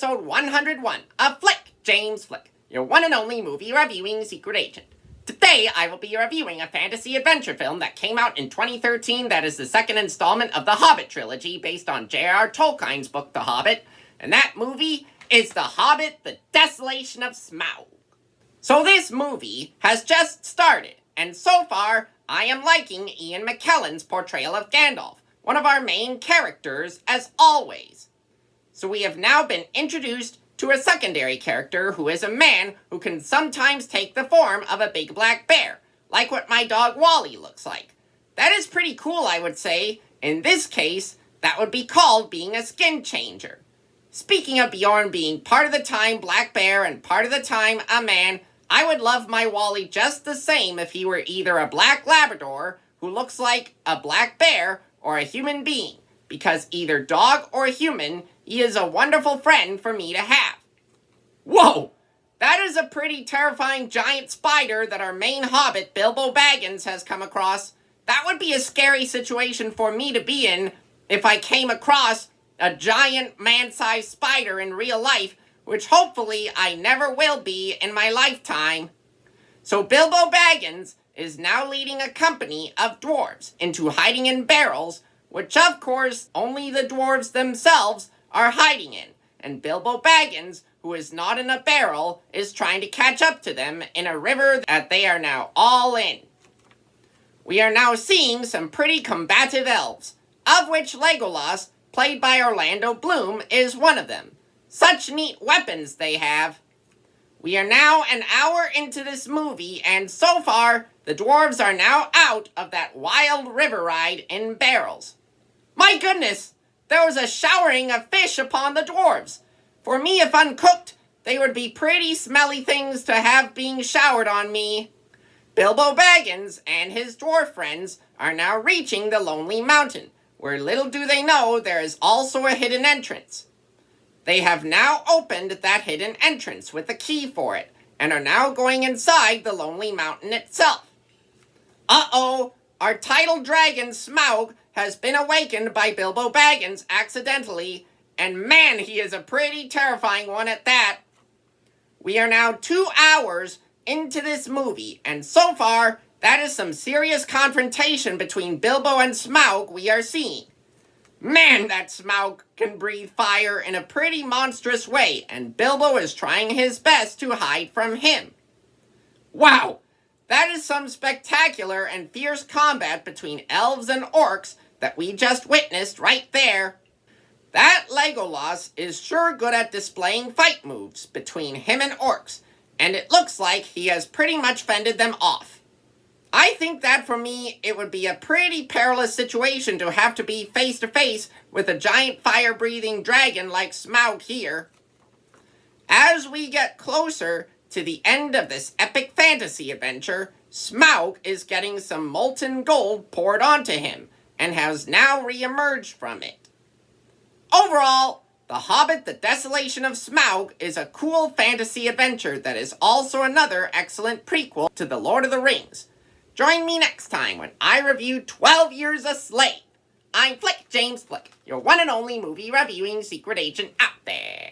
episode 101 of Flick James Flick, your one and only movie reviewing secret agent. Today, I will be reviewing a fantasy adventure film that came out in 2013 that is the second installment of the Hobbit trilogy based on J.R.R. Tolkien's book, The Hobbit, and that movie is The Hobbit, The Desolation of Smaug. So this movie has just started, and so far, I am liking Ian McKellen's portrayal of Gandalf, one of our main characters, as always. So we have now been introduced to a secondary character who is a man who can sometimes take the form of a big black bear, like what my dog Wally looks like. That is pretty cool, I would say. In this case, that would be called being a skin changer. Speaking of Bjorn being part of the time black bear and part of the time a man, I would love my Wally just the same if he were either a black Labrador who looks like a black bear or a human being, because either dog or human, he is a wonderful friend for me to have. Whoa! That is a pretty terrifying giant spider that our main hobbit, Bilbo Baggins, has come across. That would be a scary situation for me to be in if I came across a giant man-sized spider in real life, which hopefully I never will be in my lifetime. So Bilbo Baggins is now leading a company of dwarves into hiding in barrels, which of course only the dwarves themselves are hiding in. And Bilbo Baggins, who is not in a barrel, is trying to catch up to them in a river that they are now all in. We are now seeing some pretty combative elves, of which Legolas, played by Orlando Bloom, is one of them. Such neat weapons they have. We are now an hour into this movie, and so far, the dwarves are now out of that wild river ride in barrels. My goodness, there was a showering of fish upon the dwarves. For me, if uncooked, they would be pretty smelly things to have being showered on me. Bilbo Baggins and his dwarf friends are now reaching the Lonely Mountain, where little do they know there is also a hidden entrance. They have now opened that hidden entrance with a key for it, and are now going inside the Lonely Mountain itself. Uh-oh, our title dragon Smaug has been awakened by Bilbo Baggins accidentally, and man, he is a pretty terrifying one at that. We are now 2 hours into this movie, and so far, that is some serious confrontation between Bilbo and Smaug we are seeing. Man, that Smaug can breathe fire in a pretty monstrous way, and Bilbo is trying his best to hide from him. Wow, that is some spectacular and fierce combat between elves and orcs that we just witnessed right there. That Legolas is sure good at displaying fight moves between him and orcs, and it looks like he has pretty much fended them off. I think that for me, it would be a pretty perilous situation to have to be face to face with a giant fire-breathing dragon like Smaug here. As we get closer to the end of this epic fantasy adventure, Smaug is getting some molten gold poured onto him, and has now re-emerged from it. Overall, The Hobbit, The Desolation of Smaug is a cool fantasy adventure that is also another excellent prequel to The Lord of the Rings. Join me next time when I review 12 Years a Slave. I'm Flick James Flick, your one and only movie reviewing secret agent out there.